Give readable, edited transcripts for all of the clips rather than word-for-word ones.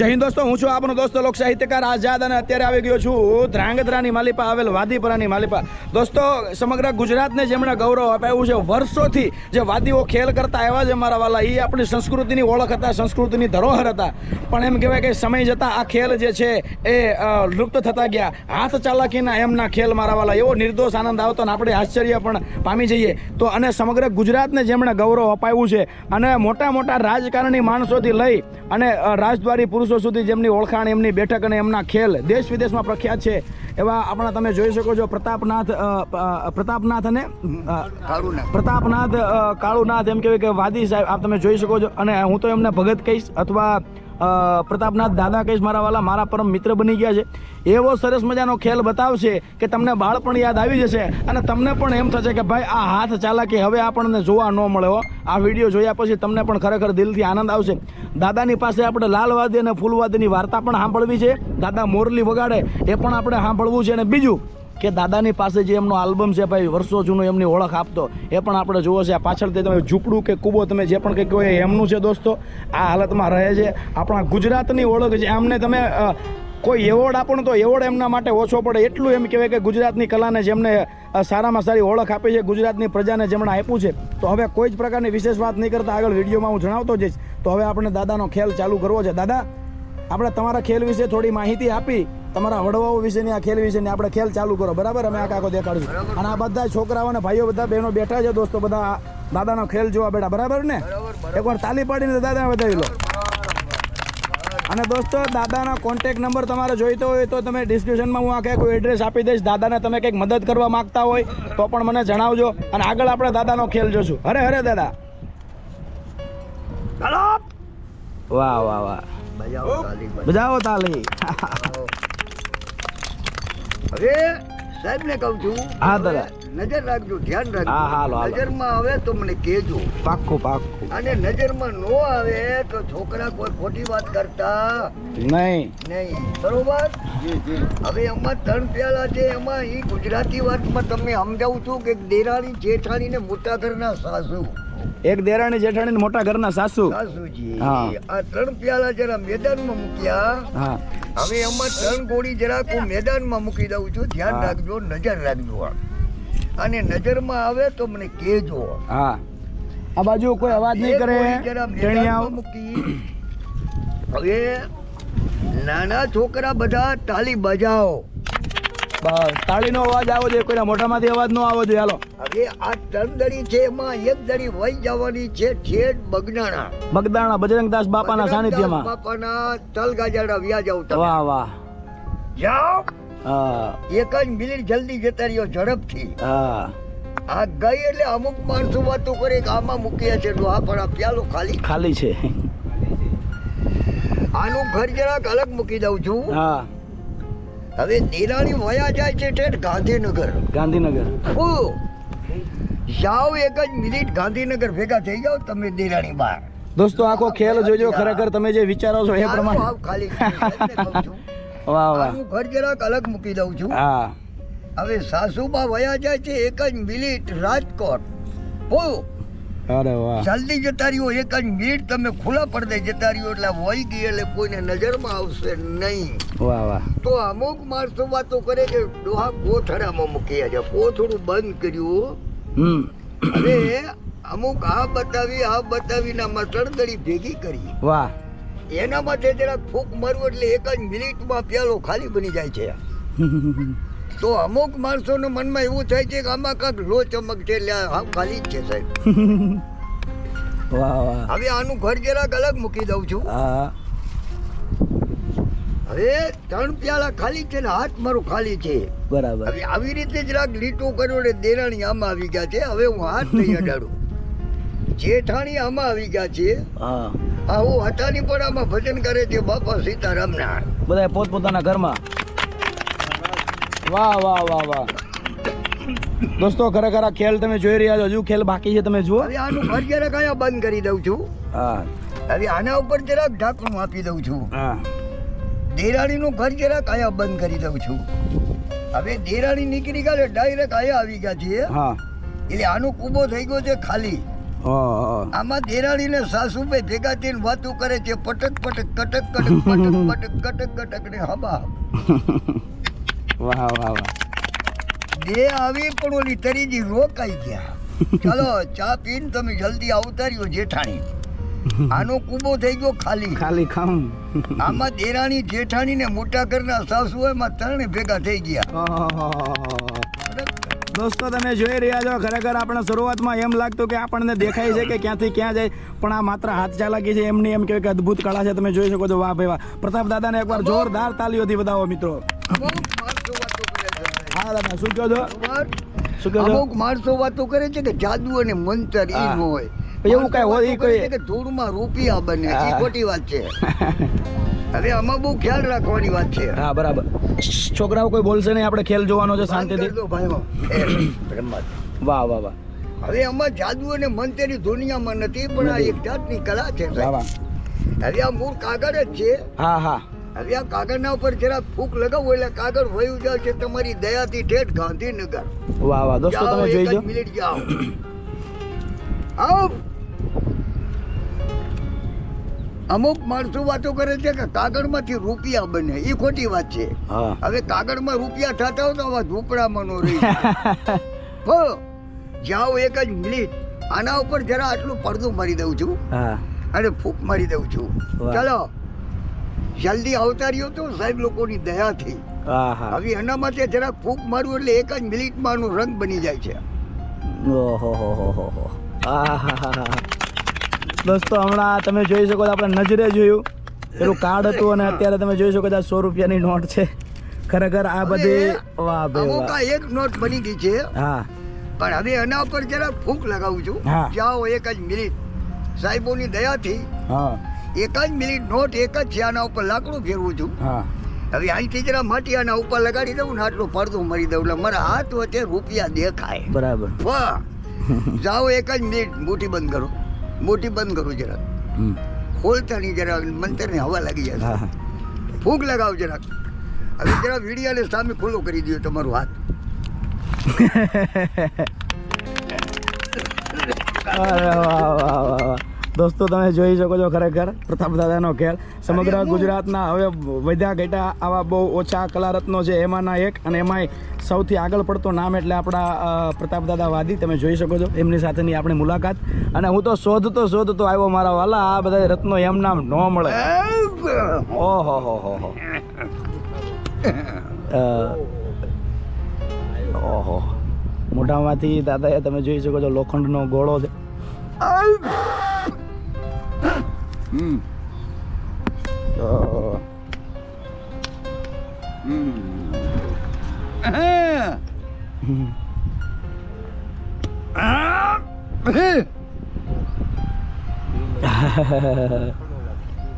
જય હિન્દ દોસ્તો, હું છું આપનો દોસ્તો લોક સાહિત્યકાર આઝાદ અને અત્યારે આવી ગયો છું ધ્રાંગધ્રાની માલિપા આવેલ વાદીપરાની માલિપા. દોસ્તો, સમગ્ર ગુજરાતને જેમણે ગૌરવ અપાવ્યું છે વર્ષોથી, જે વાદીઓ ખેલ કરતા આવ્યા છે મારા વાલા, એ આપણી સંસ્કૃતિની ઓળખ હતા, સંસ્કૃતિની ધરોહર હતા. પણ એમ કહેવાય કે સમય જતાં આ ખેલ જે છે એ લુપ્ત થતા ગયા. હાથ ચાલાકીના એમના ખેલ મારા વાલા, એવો નિર્દોષ આનંદ આવતો ને આપણે આશ્ચર્ય પણ પામી જઈએ. તો અને સમગ્ર ગુજરાતને જેમણે ગૌરવ અપાવ્યું છે અને મોટા મોટા રાજકારણી માણસોથી લઈ અને રાજદ્વારી પુરુષો સુધી જેમની ઓળખાણ, એમની બેઠક અને એમના ખેલ દેશ વિદેશમાં પ્રખ્યાત છે એવા આપણા તમે જોઈ શકો છો પ્રતાપનાથ અને પ્રતાપનાથ કાળુનાથ, એમ કહેવાય કે વાદી સાહેબ આપ તમે જોઈ શકો છો. અને હું તો એમને ભગત કહીશ અથવા પ્રતાપનાથ દાદા કહીશ મારા વાલા, મારા પરમ મિત્ર બની ગયા છે. એવો સરસ મજાનો ખેલ બતાવશે કે તમને બાળપણ યાદ આવી જશે અને તમને પણ એમ થશે કે ભાઈ આ હાથ ચાલાકી હવે આપણને જોવા ન મળે હો. આ વિડીયો જોયા પછી તમને પણ ખરેખર દિલથી આનંદ આવશે. દાદાની પાસે આપણે લાલવાદી અને ફૂલવાદીની વાર્તા પણ સાંભળવી છે, દાદા મોરલી વગાડે એ પણ આપણે સાંભળવું છે. અને બીજું કે દાદાની પાસે જે એમનો આલ્બમ છે ભાઈ વર્ષો જૂનો, એમની ઓળખ આપતો એ પણ આપણે જોવો છે. આ પાછળથી તમે ઝૂંપડું કે કૂબો તમે જે પણ કંઈક કહો એમનું છે દોસ્તો. આ હાલતમાં રહે છે, આપણા ગુજરાતની ઓળખ છે. એમને તમે કોઈ એવોર્ડ આપો ને તો એવોર્ડ એમના માટે ઓછો પડે એટલું એમ કહેવાય કે ગુજરાતની કલાને જેમને સારામાં સારી ઓળખ આપી છે, ગુજરાતની પ્રજાને જેમણે આપ્યું છે. તો હવે કોઈ જ પ્રકારની વિશેષ વાત નહીં કરતા આગળ વિડીયોમાં હું જણાવતો જઈશ. તો હવે આપણે દાદાનો ખેલ ચાલુ કરવો છે. દાદા, આપણે તમારા ખેલ વિશે થોડી માહિતી આપી, તમારા વડવાઓ વિશેની આ ખેલ વિશેની આપણે ખેલ ચાલુ કરો, બરાબર? અમે આખો દેખાડશું. અને આ બધા છોકરાઓ અને ભાઈઓ બધા બહેનો બેઠા છે દોસ્તો, બધા દાદાનો ખેલ જોવા બેઠા, બરાબર ને? એકવાર તાલી પાડીને દાદાને વધાવી લો. અને દોસ્તો, દાદાના કોન્ટેક્ટ નંબર તમારે જોઈતો હોય તો તમે ડિસ્ક્રિપ્શનમાં હું આખે કોઈ એડ્રેસ આપી દઈશ. દાદાને તમે કંઈક મદદ કરવા માંગતા હોય તો પણ મને જણાવજો. અને આગળ આપણે દાદાનો ખેલ જોશું. હરે હરે દાદા, વાહ વાહ વાહ, બજાવો તાલી. હવે સાહેબ ને કહું છું, હા દાદા, નજર રાખજો, ધ્યાન હા, હાલો, રાખજો. હાલો. નજરમાં આવે તો મને કહેજો. પાક્કું પાક્કું. અને નજરમાં નો આવે તો છોકરા કોઈ ખોટી વાત કરતા નહીં, બરોબર? હવે એમાં 3 પ્યાલા છે, એમાં ઈ ગુજરાતી વાતમાં તમને સમજાવું છું કે દેરાણી જેઠાણી ને મોટા ઘરના સાસુ, એક દેરાણી જેઠાણી ને મોટા ઘરના સાસુજી, હા. આ 3 પ્યાલા જરા મેદાનમાં મૂક્યા. હા, હવે એમાં 3 ગોળી જરાક હું મેદાનમાં મૂકી દઉં છું, ધ્યાન હા. રાખજો, નજર રાખજો. અને નજરમાં આવે તો મને કહેજો. હા. આ બાજુ કોઈ અવાજ નહીં કરે, ટેણિયાઓ. મૂકી. હવે નાના છોકરા બધા તાલી બજાવો. બસ, તાળીનો અવાજ આવવો જોઈએ, કોઈના મોઢામાંથી અવાજ ન આવવો જોઈએ. હાલો. હવે આ 3 દડી છે, એમાં એક દડી વહી જવાની છે ઠેઠ બગદાણા બજરંગદાસ બાપાના સાનિધ્યમાં. બાપાના તલ ગાજાડા વ્યા જાવ તમે. વાહ વાહ. જાઓ. હા, એક જ મિનિટ જલ્દી જતા રહ્યો, ઝડપથી. હા. આ ગઈ એટલે અમુક માણસો વાતો કરે કે આમાં મૂકીએ છે, આ પણ આ પ્યાલો ખાલી છે. આનું ઘર જરાક અલગ મૂકી દઉં છું. હા. હવે દેરાણી વયા જાય છે ઠેઠ ગાંધીનગર. જાઓ, એક જ મિનિટ ગાંધીનગર ભેગા થઈ જાઓ તમે દેરાણી બહાર. દોસ્તો, આખો ખેલ જોજો, ખરેખર તમે જે વિચારો છો એ પ્રમાણે. ખાલી વાહ વાહ. આનું ઘર જરાક અલગ મૂકી દઉં છું. હા. હવે સાસુબા વયા જાય છે એક જ મિનિટ રાજકોટ. અરે વાહ. જલ્દી જતા રહ્યો, એક જ મિનિટ તમે ખુલ્લા પડદે જતા રહ્યો એટલે વહી ગઈ એટલે કોઈને નજરમાં આવશે નહીં. વાહ વાહ. તો અમુક માણસો વાતો કરે કે ડોહા કોથળામાં મૂકી છે, કોથળું બંધ કર્યું. હવે અમુક આ બતાવીને આમાં તળદડી ભેગી કરી. વાહ. એના માટે જરાક ફૂંક મારવું એટલે એક જ મિનિટમાં પ્યાલો ખાલી બની જાય છે. તો અમુક માણસોના મનમાં એવું થાય છે કે આમાં કાંક લો ચમક છે એટલે આ ખાલી જ છે સાહેબ. વાહ વાહ. હવે આનું ઘર જરાક અલગ મૂકી દઉં છું. હા. હવે 3 પ્યાલા ખાલી છે ને હાથ મારું ખાલી છે, બરાબર. હવે આવી રીતે જરાક લીટો કર્યો ને દેરાણી આમાં આવી ગયા છે. હવે હું હાથ નહીં અડાડું. જેઠાણી આમાં આવી ગયા છે. હા. હું હટાની પણ આમાં ભજન કરે છે બાપા સીતારામના. બધા પોતપોતાના ઘરમાં. વાહ વાહ વાહ વાહ. દોસ્તો, ખરેખર આ ખેલ તમે જોઈ રહ્યા છો, હજુ ખેલ બાકી છે, તમે જુઓ. હવે આનું ઘર જરાક અહીંયા બંધ કરી દઉં છું. હા. હવે આના ઉપર જરાક ઢાંકણું આપી દઉં છું. હા. દેરાણીનું ઘર જરાક અહીંયા બંધ કરી દઉં છું. હવે દેરાણી નીકળી ગયા ડાયરેક્ટ અહીંયા આવી ગયા છે. હા. એટલે આનો કૂબો થઈ ગયો છે ખાલી. ઓહો. આમાં દેરાણી ને સાસુભાઈ ભેગા થઈને વાતો કરે છે, પટક પટક કટક કટક પટક પટક કટક કટક ને હબા. વાહ વાહ વાહ. બે આવી પણ ઓલી તરીજી રોકાઈ ગયા. ચાલો ચા પીને તમે જલ્દી આવતા રહ્યો જેઠાણી. આનો કૂબો થઈ ગયો ખાલી. ખાલી ખામ. આમાં દેરાણી જેઠાણી ને મોટા ઘરના સાસુ એમાં ત્રણે ભેગા થઈ ગયા. દોસ્તો તમે જોઈ રહ્યા છો, ખરેખર આપણે શરૂઆતમાં એમ લાગતું કે આપણને દેખાય છે કે ક્યાંથી ક્યાં જાય, પણ આ માત્ર હાથ ચાલાકી છે. એમની એમ કહેવાય કે અદ્ભુત કળા છે. તમે જોઈ શકો છો. વાહ ભાઈ વાહ. પ્રતાપ દાદાને એકવાર જોરદાર તાલીઓથી વધાવો મિત્રો. હા દાદા શું કહો છો? શું કહો છો? અમુક માણસો વાતો કરે છે કે જાદુ અને મંતર ઈ ન હોય, એવું કઈ હોય ઈ કોઈ કે ધૂળમાં રૂપિયા બને, ઈ ખોટી વાત છે. હવે આમાં બહુ ખ્યાલ રાખવાની વાત છે. હા બરાબર. છોકરાઓ કોઈ બોલશે નહીં, આપણે ખેલ જોવાનો છે શાંતિથી. વાહ વાહ વાહ. હવે આમાં જાદુ અને મંતરની દુનિયામાં નથી, પણ આ એક જાતની કલા છે. વાહ વાહ. હવે આ મૂળ કાગળ જ છે. હા હા. હવે આ કાગળના ઉપર જરા ફૂંક લગાવો એટલે કાગળ વયું જાય છે તમારી દયાથી ઠેઠ ગાંધીનગર. વાહ વાહ. દોસ્તો તમે જોઈ જો. મિનિટ જાઓ. આવ. અમુક માણસો વાતો કરે છે કે કાગળમાંથી રૂપિયા બને, એ ખોટી વાત છે. હવે કાગળમાં રૂપિયા થતા હોય તો આવા ઝૂંપડામાં નો રહી. જાઓ એક જ મિનિટ, આના ઉપર જરા આટલું પડદું મારી દઉં છું અને ફૂંક મારી દઉં છું. ચાલો જલ્દી આવતા રહ્યો તો સાહેબ લોકોની દયાથી. હવે એના માટે જરા ફૂંક મારું એટલે એક જ મિનિટમાં આનો રંગ બની જાય છે. દોસ્તો હમણાં તમે જોઈ શકો છો, આપણે નજરે જોયું પેલું કાર્ડ હતું અને અત્યારે તમે જોઈ શકો છો 100 રૂપિયાની નોટ છે. ખરેખર આ બધી વાહ ભાઈ વાહ. એક નોટ બની ગઈ છે. હા પણ હવે એના ઉપર જરા ફૂંક લગાવું છું. જાઓ એક જ મિનિટ, સાહેબોની દયાથી એક જ મિનિટ નોટ એક જ છે. આના ઉપર લાકડું ફેરવું છું. હવે અહીંથી જરા માટી આના ઉપર લગાડી દઉં ને આટલું પડદું મારી દઉં એટલે મારા હાથ વચ્ચે રૂપિયા દેખાય. બરાબર. વાહ. જાઓ એક જ મિનિટ, મોટી બંધ કરો, મોટી બંધ કરું જરાક, ખોલતા નહીં જરાક, મંતરને હવા લાગી જાય. ફૂંક લગાવ જરાક. હવે જરા વીડિયાને સામે ખુલ્લો કરી દો તમારું હાથ. દોસ્તો તમે જોઈ શકો છો ખરેખર પ્રતાપ દાદાનો ખેલ. સમગ્ર ગુજરાતના હવે વધ્યા ઘટ્યા આવા બહુ ઓછા કલારત્નો છે, એમાંના એક, અને એમાંય સૌથી આગળ પડતો નામ એટલે આપણા પ્રતાપ દાદા વાદી. તમે જોઈ શકો છો એમની સાથેની આપણી મુલાકાત. અને હું તો શોધતો આવ્યો મારા વાલા, આ બધા રત્નો એમ નામ ન મળે. ઓહો હો હો હો. ઓહો. મોઢામાંથી દાદાએ તમે જોઈ શકો છો લોખંડનો ગોળો છે.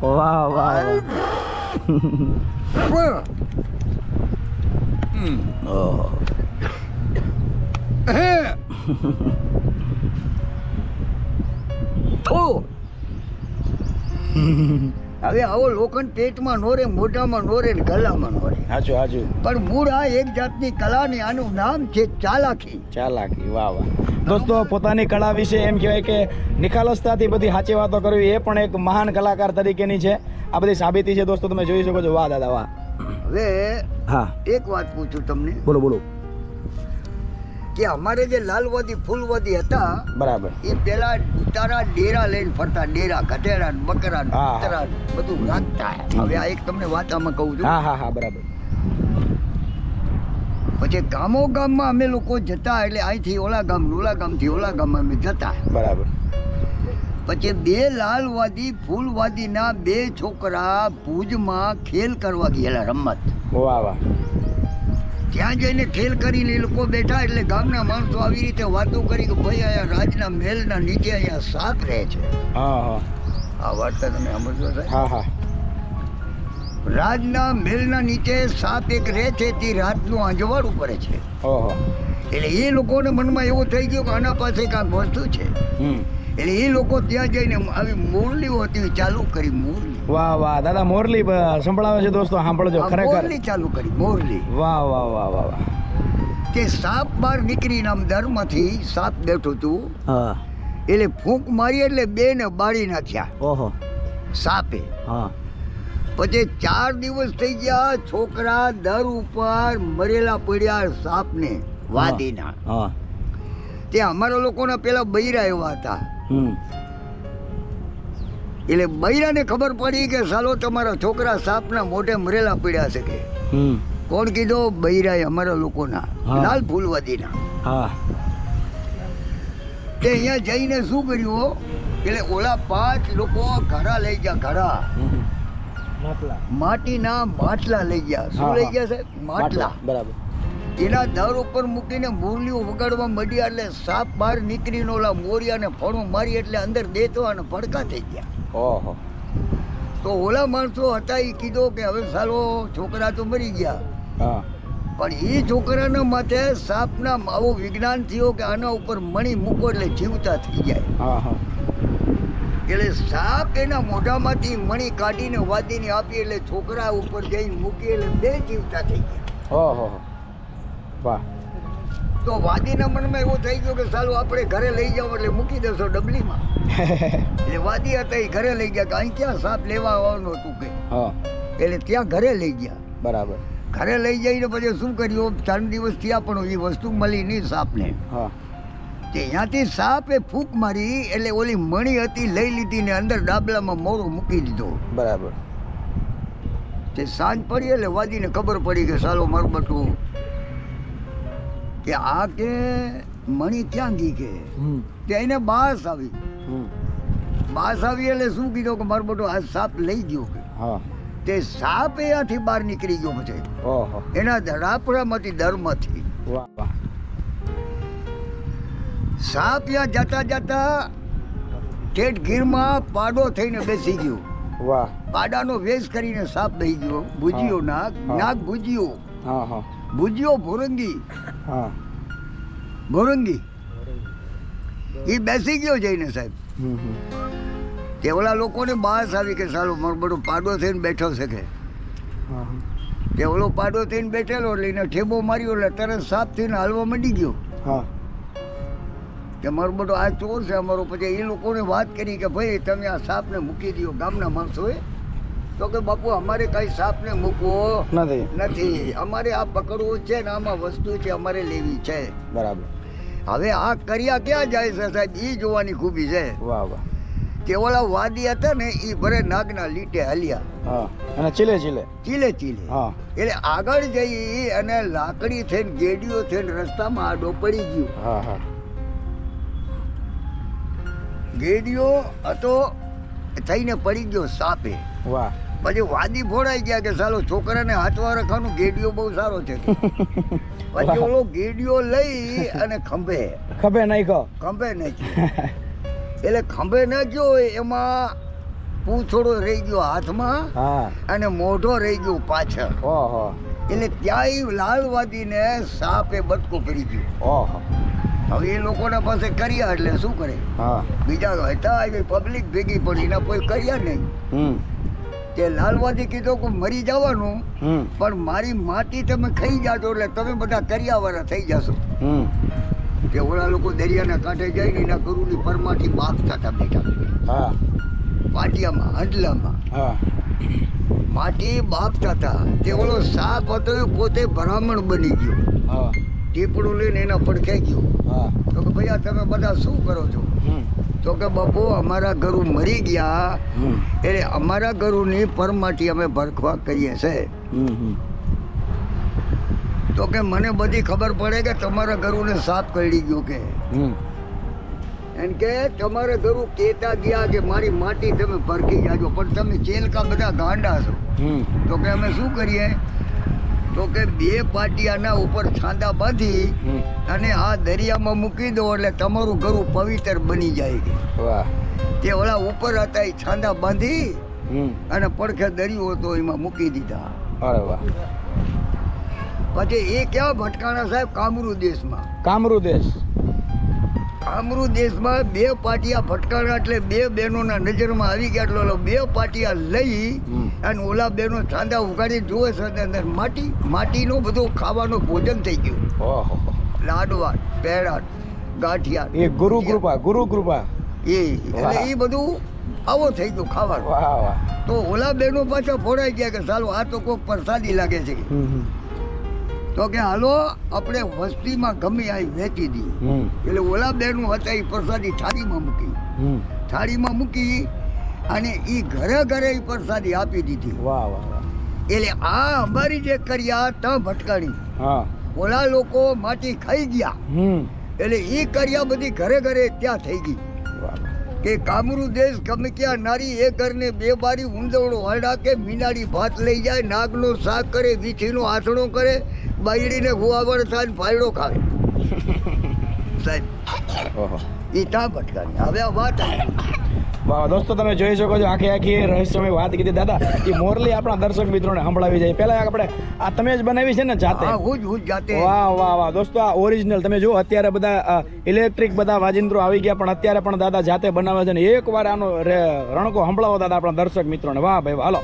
વાહ વાહ. હવે આવો લોખંડ પેટમાં નોરે, મોઢામાં નોરે, ગલામાં નોરે. હાચું હાચું. પણ મૂળ આ એક જાતની કલા ને આનું નામ છે ચાલાકી. ચાલાકી. વાહ વાહ. દોસ્તો પોતાની કળા વિશે એમ કહેવાય કે નિખાલસતાથી બધી સાચી વાતો કરવી એ પણ એક મહાન કલાકાર તરીકેની છે. આ બધી સાબિતી છે દોસ્તો, તમે જોઈ શકો છો. વાહ દાદા વાહ. હવે હા એક વાત પૂછું તમને. બોલો બોલો. કે અમારે જે લાલવાદી ફૂલવાદી હતા, બરાબર, એ પેલા તારા ડેરા લઈને ફરતા, ડેરા ગધેડા બકરા કૂતરા બધું રાખતા. હવે આ એક તમને વાત આમાં કહું છું. હા હા હા બરાબર. પછી ગામમાં અમે લોકો જતા, એટલે અહીંથી ઓલા ગામથી ઓલા ગામ અમે જતા. બરાબર. પછી બે લાલવાદી ફૂલવાદીના બે છોકરા ભુજમાં ખેલ કરવા ગયેલા, રમત. વાહ વાહ. ત્યાં જઈને ખેલ કરીને એ લોકો બેઠા, એટલે ગામના માણસો આવી રીતે વાતો કરી કે ભાઈ અહીંયા રાજના મહેલના નીચે અહીંયા સાપ રહે છે. આ વાત તમે સમજો સાહેબ? હા હા. રાજના મહેલના નીચે સાપ એક રહે છે, તે રાતનું અંજવાળું કરે છે. એટલે એ લોકોને મનમાં એવું થઈ ગયું કે આના પાસે કાંઈક વસ્તુ છે. એટલે એ લોકો ત્યાં જઈને આવી મોરલીઓ હતી ચાલુ કરી. મોરલી. વાહ વાહ દાદા. મોરલી સંભળાવે છે દોસ્તો, સાંભળજો ખરેખર. મોરલી ચાલુ કરી, મોરલી. વાહ વાહ વાહ વાહ વાહ. તે સાપ બહાર નીકળીને આમ દરમાંથી સાપ બેઠું હતું. એટલે ફૂંક મારી એટલે બે ને બાળી નાખ્યા ઓહો સાપે. હા પછી 4 દિવસ થઈ ગયા, છોકરા દર ઉપર મરેલા પડ્યા સાપને વાદીના. હા તે અમારા લોકોના પેલા બૈરા એવા હતા. હમ એટલે બૈરાને ખબર પડી કે સાલો તમારા છોકરા સાપના મોઢે મરેલા પડ્યા છે કે. હમ કોણ કીધો? બૈરાએ અમારા લોકોના, હા. લાલ ફૂલવાદીના. હા તે અહીંયા જઈને શું કર્યું? એટલે ઓલા 5 લોકો ઘડા લઈ ગયા, ઘડા માટીના માટલા લઈ ગયા. શું હા, લઈ હા. ગયા સાહેબ? માટલા. બરાબર એના દર ઉપર મૂકીને મુરલીઓ વગાડવા માંડ્યા એટલે સાપ બહાર નીકળીને ઓલા મોરિયાને ફણું મારી એટલે અંદર દેતો અને ભડકા થઈ ગયા. ઓહો તો ઓલા માણસો હતા એ કીધો કે હવે સાલો છોકરા તો મરી ગયા, હા પણ એ છોકરાના માથે સાપના આવું વિજ્ઞાન થયો કે આના ઉપર મણી મૂકો એટલે જીવતા થઈ જાય. હા હા એટલે સાપ એના મોઢામાંથી મણી કાઢીને વાદીને આપી એટલે છોકરા ઉપર જઈને મૂકી એટલે બે જીવતા થઈ ગયા. ઓહો વાહ તો વાદીના મનમાં એવું થઈ ગયું કે સાલું આપણે ઘરે લઈ જાવ એટલે મૂકી દેશો ડબલીમાં. એટલે વાદી હતા એ ઘરે લઈ ગયા કે અહીં ક્યાં સાપ લેવા આવવાનું હતું કે. હા એટલે ત્યાં ઘરે લઈ ગયા. બરાબર ઘરે લઈ જઈને પછી શું કર્યું? 3 દિવસ થયા પણ એ વસ્તુ મળી નહીં સાપને. હા ત્યાંથી સાપે ફૂંક મારી એટલે ઓલી મણી હતી લઈ લીધી ને અંદર ડાબલામાં મોરો મૂકી દીધો. બરાબર તે સાંજ પડી એટલે વાદીને ખબર પડી કે સાલો મારું બટું કે આ કે મણી ક્યાં ગઈ કે. હમ તે એને બાસ આવી. હમ બાસ આવી એટલે શું કીધું કે મારું બટું આ સાપ લઈ ગયો કે. હા તે સાપ એથી બહાર નીકળી ગયો પછી ઓહો એના ધડાપડામાંથી દરમાંથી. વાહ વાહ સાપ ત્યાં જતા જતા ઠેઠ ગીરમાં પાડો થઈને બેસી ગયો. વાહ પાડાનો વેશ કરીને સાપ બેસી ગયો. ભૂજ્યો નાગ, હા. નાગ ભૂજ્યો, હા હા ભૂજ્યો ભોરંગી, હા ભોરંગી એ બેસી ગયો જઈને સાહેબ. હમ હમ તે ઓલા લોકોને બાસ આવી કે સાલો મારો બધો પાડો થઈને બેઠો છે કે. હા તે ઓલો પાડો થઈને બેઠેલો એટલે એને ઠેબો માર્યો એટલે તરત સાપ થઈને હાલવા માંડી ગયો હા કે મારો બધો આ ચોર છે અમારો. પછી એ લોકોને વાત કરી કે ભાઈ તમે આ સાપને મૂકી દો ગામના માણસોએ. તો કે બાપુ અમારે કાંઈ સાપને મૂકવો નથી નથી, અમારે આ પકડવું છે ને આમાં વસ્તુ છે અમારે લેવી છે. બરાબર હવે આ કર્યા ક્યાં જાય છે સાહેબ એ જોવાની ખૂબી છે. વાહ વાહ તે ઓલા વાદી હતા ને એ ભરે નાગના લીટે હાલ્યા હા અને ચીલે ચીલે ચીલે ચીલે. હા એટલે આગળ જઈ અને લાકડી થઈને ગેડીઓ થઈને રસ્તામાં આડો પડી ગયો. હા હા ગેડીઓ હતો થઈને પડી ગયો સાપે. વાહ પછી વાદી ફોડાઈ ગયા કે સાલો છોકરાને હાથવા રખવાનું ગેડીઓ બહુ સારો છે. પછી ઓલો ગેડીઓ લઈ અને ખંભે નાખ્યો નાખ્યો. એટલે ખંભે નાખ્યો એમાં પૂંછડો રહી ગયો હાથમાં હા અને મોઢો રહી ગયો પાછળ. ઓહો એટલે ત્યાંય લાલવાદીને સાપે બટકો કરી ગયો. ઓહો હવે એ લોકોના પાસે કર્યા એટલે શું કરે? હા બીજા હતા આવી પબ્લિક ભેગી પડી એના કોઈ કર્યા નહીં. હમ તે લાલવાદી કીધું કે મરી જવાનું હમ પણ મારી માટી તમે ખાઈ જાજો એટલે તમે બધા કર્યાવાળા થઈ જશો. હમ તે ઓલા લોકો દરિયાના કાંઠે જઈને એના ગરુની પરમાથી બાફતા હતા બેઠા હા પાટિયામાં હંડલામાં હા માટી બાફતા હતા. તે ઓલો સાપ હતો એ પોતે બ્રાહ્મણ બની ગયો. હા ટીપડું લઈને એના પડખે ગયો. હા તો કે ભૈયા તમે બધા શું કરો છો? હમ તો કે બાપુ અમારા ગરુ મરી ગયા હમ એટલે અમારા ગરુની પરમાટી અમે ભરખવા કરીએ છે. હમ હમ તો કે મને બધી ખબર પડે કે તમારા ગરુને સાપ કરડી ગયો કે. હમ એમ કે તમારા ગરુ કહેતા ગયા કે મારી માટી તમે ભરખી જાજો પણ તમે ચેલકા બધા ગાંડા છો. હમ તો કે અમે શું કરીએ? તો કે 2 પાટિયાના ઉપર છાંદા બાંધી હમ અને આ દરિયામાં મૂકી દો એટલે તમારું ગરુ પવિત્ર બની જાય કે. વાહ તે ઓલા ઉપર હતા એ છાંદા બાંધી હમ અને પડખે દરિયો હતો એમાં મૂકી દીધા. અરે વાહ પછી એ ક્યાં ભટકાણા સાહેબ? કામરૂ દેશમાં. કામરૂ દેશ કામરૂ દેશમાં 2 પાટિયા ભટકાણા એટલે 2 બહેનોના નજરમાં આવી ગયા. એટલે ઓલો 2 પાટિયા લઈ હમ અને ઓલા બહેનો છાંદા ઉગાડી જોવે છે અંદર માટીનું બધું ખાવાનું ભોજન થઈ ગયું. ઓહો લાડવા પેડા ગાંઠિયા એ ગુરુ કૃપા એ એટલે એ બધું આવો થઈ ગયું ખાવાનું. વાહ વાહ. તો ઓલા બેનો પાછા ફોડાઈ ગયા કે ચાલો આ તો કોઈક પ્રસાદી લાગે છે. તો કે હાલો આપણે વસ્તીમાં ગમે આવી વેચી દઈએ. એટલે ઓલા બેનું હતા એ પ્રસાદી થાળીમાં મૂકી અને એ ઘરે ઘરે એ પ્રસાદી આપી દીધી. વાહ વાહ. એટલે આ અમારી જે કર્યા ત્યાં ભટકાણી. હા. ઓલા લોકો માટી ખાઈ ગયા એટલે એ કર્યા બધી ઘરે ઘરે ત્યાં થઈ ગઈ. કે કામરૂ દેશ ગમે ક્યાં નારી એ ઘરને બે બારી ઊંધવડો હરડા કે મીનાડી ભાત લઈ જાય, નાગનો શાક કરે, વીછીનો આસણો કરે, બાયડીને હુવાવડ થાય, ભાયડો ખાવે. સાહેબ એ ત્યાં ભટકાણી. હવે આ વાત વાહ દોસ્તો, તમે જોઈ શકો છો આખી રહસ્યમય વાત કીધી દાદા. એ મોરલી આપણા દર્શક મિત્રોને સંભળાવી જાય. પહેલા આપણે આ તમે જ બનાવી છે ને જાતે? હું જાતે. વાહ વાહ વાહ દોસ્તો, આ ઓરિજિનલ. તમે જો અત્યારે બધા ઇલેક્ટ્રિક બધા વાજિંત્રો આવી ગયા, પણ અત્યારે પણ દાદા જાતે બનાવે છે ને એકવાર આનો રણકો સંભળાવો દાદા આપણા દર્શક મિત્રોને. વાહ ભાઈ હાલો.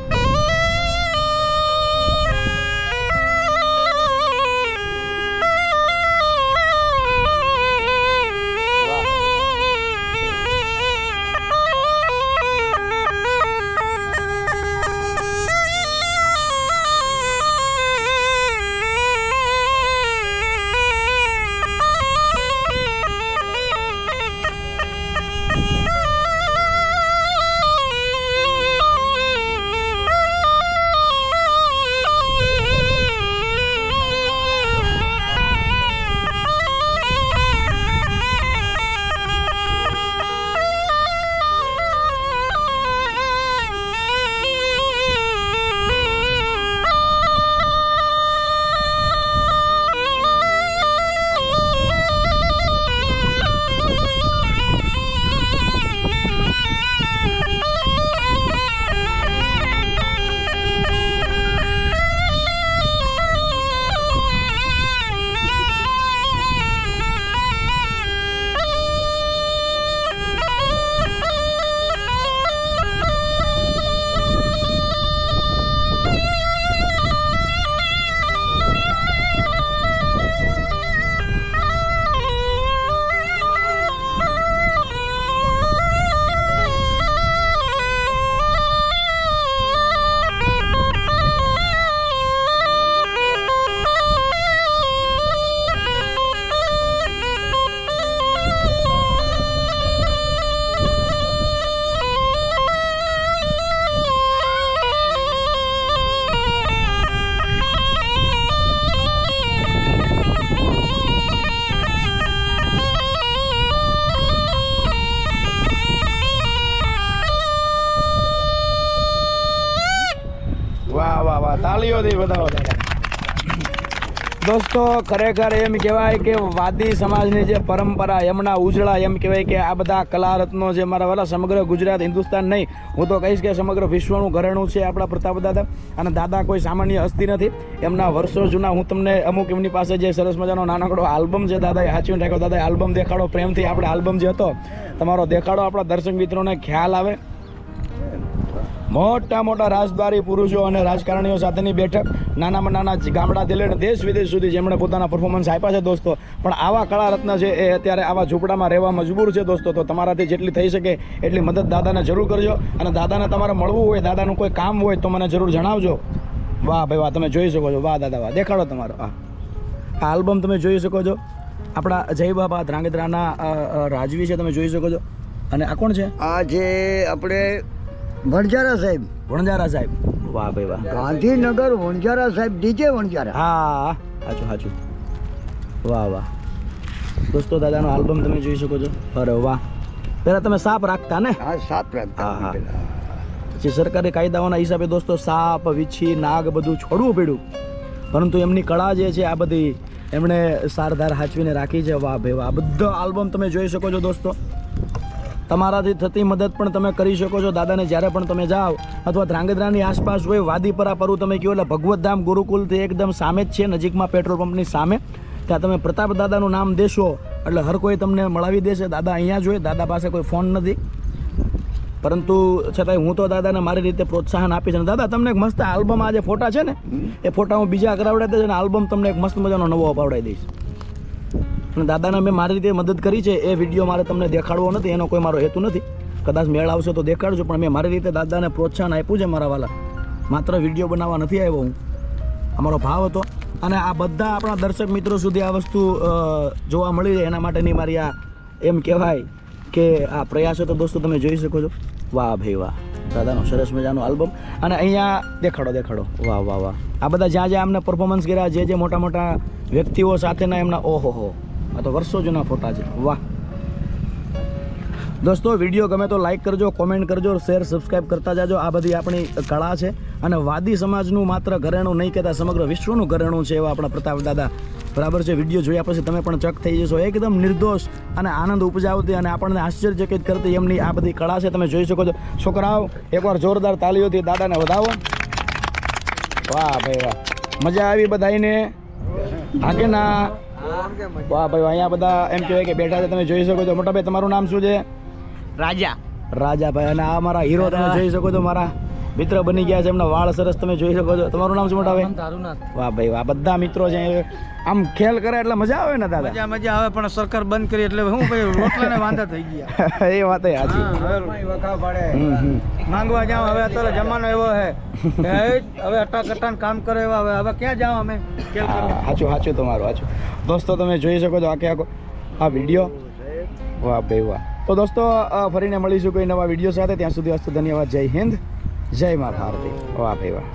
તાળીઓથી બતાવો દોસ્તો. ખરેખર એમ કહેવાય કે વાદી સમાજની જે પરંપરા એમના ઉજળા, એમ કહેવાય કે આ બધા કલારત્નો જે મારા વાલા સમગ્ર ગુજરાત, હિન્દુસ્તાન નહીં, હું તો કહીશ કે સમગ્ર વિશ્વનું ઘરેણું છે આપણા પ્રતાપ દાદા. અને દાદા કોઈ સામાન્ય હસ્તી નથી. એમના વર્ષો જૂના હું તમને અમુક એમની પાસે જે સરસ મજાનો નાનકડો આલ્બમ છે દાદાએ સાચવીને રાખ્યો. દાદાએ આલ્બમ દેખાડો પ્રેમથી. આપણે આલ્બમ જે હતો તમારો દેખાડો, આપણા દર્શક મિત્રોને ખ્યાલ આવે. મોટા મોટા રાજદ્વારી પુરુષો અને રાજકારણીઓ સાથેની બેઠક, નાનામાં નાના ગામડાથી લઈને દેશ વિદેશ સુધી જેમણે પોતાના પરફોર્મન્સ આપ્યા છે દોસ્તો. પણ આવા કળારત્ન છે એ અત્યારે આવા ઝૂંપડામાં રહેવા મજબૂર છે દોસ્તો. તો તમારાથી જેટલી થઈ શકે એટલી મદદ દાદાને જરૂર કરજો. અને દાદાને તમારે મળવું હોય, દાદાનું કોઈ કામ હોય તો મને જરૂર જણાવજો. વાહ ભાઈ વાહ, તમે જોઈ શકો છો. વાહ દાદા વાહ. દેખાડો તમારો આ આલ્બમ તમે જોઈ શકો છો. આપણા જય બાબા ધ્રાંગધ્રાના રાજવી છે, તમે જોઈ શકો છો. અને આ કોણ છે? આ જે આપણે વણજારા સાહેબ. વણજારા સાહેબ. વાહ ભાઈ વાહ. ગાંધીનગર વણજારા સાહેબ, ડીજે વણજારા. હા સાચું સાચું. વાહ વાહ દોસ્તો, દાદાનો આલ્બમ તમે જોઈ શકો છો. અરે વાહ. પહેલા તમે સાપ રાખતા ને? હા સાપ રાખતા. હા હા. પછી સરકારી કાયદાઓના હિસાબે દોસ્તો સાપ, વીછી, નાગ બધું છોડવું પડ્યું. પરંતુ એમની કળા જે છે આ બધી એમણે સારધાર હાચવીને રાખી છે. વાહ ભાઈ વાહ. બધા આલ્બમ તમે જોઈ શકો છો દોસ્તો. તમારાથી થતી મદદ પણ તમે કરી શકો છો. દાદાને જ્યારે પણ તમે જાઓ અથવા ધ્રાંગધ્રાની આસપાસ હોય, વાદીપરા પરુ તમે કહો એટલે ભગવતધામ ગુરુકુલથી એકદમ સામે જ છે, નજીકમાં પેટ્રોલ પંપની સામે. ત્યાં તમે પ્રતાપ દાદાનું નામ દેશો એટલે હર કોઈ તમને મળાવી દેશે. દાદા અહીંયા જ હોય, દાદા પાસે કોઈ ફોન નથી. પરંતુ છતાંય હું તો દાદાને મારી રીતે પ્રોત્સાહન આપીશ. અને દાદા તમને એક મસ્ત આલ્બમ, આ જે ફોટા છે ને એ ફોટા હું બીજા કરાવડાવી દઈશ અને આલ્બમ તમને એક મસ્ત મજાનો નવો અપાવડાવી દઈશ. અને દાદાને મેં મારી રીતે મદદ કરી છે એ વિડીયો મારે તમને દેખાડવો નથી, એનો કોઈ મારો હેતુ નથી. કદાચ મેળ આવશે તો દેખાડજો, પણ મેં મારી રીતે દાદાને પ્રોત્સાહન આપ્યું છે મારા વાલા. માત્ર વિડીયો બનાવવા નથી આવ્યો હું, અમારો ભાવ હતો. અને આ બધા આપણા દર્શક મિત્રો સુધી આ વસ્તુ જોવા મળી રહે એના માટેની મારી આ એમ કહેવાય કે આ પ્રયાસો તો દોસ્તો તમે જોઈ શકો છો. વાહ ભાઈ વાહ, દાદાનો સરસ મજાનો આલ્બમ. અને અહીંયા દેખાડો, વાહ વાહ વાહ. આ બધા જ્યાં જ્યાં અમને પરફોર્મન્સ કર્યા, જે મોટા મોટા વ્યક્તિઓ સાથેના એમના, ઓહો, આ તો વર્ષો જૂના ફોટા છે. વાહ દોસ્તો, વિડીયો ગમે તો લાઈક કરજો, કોમેન્ટ કરજો, શેર સબસ્ક્રાઈબ કરતા જાજો. આ બધી આપણી કળા છે અને વાદી સમાજનું માત્ર ઘરેણું નહીં કહેતા, સમગ્ર વિશ્વનું ઘરેણું છે એવા આપણા પ્રતાપ દાદા. બરાબર છે. વિડીયો જોયા પછી તમે પણ ચક થઈ જશો. એકદમ નિર્દોષ અને આનંદ ઉપજાવતી અને આપણને આશ્ચર્યચકિત કરતી એમની આ બધી કળા છે, તમે જોઈ શકો છો. છોકરાઓ એકવાર જોરદાર તાલીઓથી દાદાને વધાવો. વાહ ભાઈ વાહ, મજા આવી બધાને. આગે ના વાહ ભાઈ, અહીંયા બધા એમ કહેવાય કે બેઠા છે, તમે જોઈ શકો છો. મોટા ભાઈ તમારું નામ શું છે? રાજાભાઈ. અને આ મારા હીરો તમે જોઈ શકો છો, મારા મિત્ર બની ગયા છે, એમના વાળ સરસ તમે જોઈ શકો છો. તમારું નામ શું મોટા ભાઈ? વાહ ભાઈ વાહ, બધા મિત્રો છે. આમ ખેલ કરે એટલે મજા આવે ને દાદા? મજા આવે, પણ સરકાર બંધ કરી એટલે હું ભાઈ રોટલાને વાંધા થઈ ગયા. એ વાત સાચી. માંગવા જાવ હવે, અત્યારે જમાનો એવો છે હવે અટાકટાન કામ કરે એવા, હવે ક્યાં જાવ અમે? સાચું તમારું સાચું. દોસ્તો તમે જોઈ શકો છો આખો આ વિડીયો. વાહ ભાઈ વાહ. તો દોસ્તો ફરીને મળીશું કોઈ નવા વિડીયો સાથે. ત્યાં સુધી અસ્તુ ધન્યવાદ. જય હિન્દ, જય મા ભારતી. વાહ ભાઈ વાહ.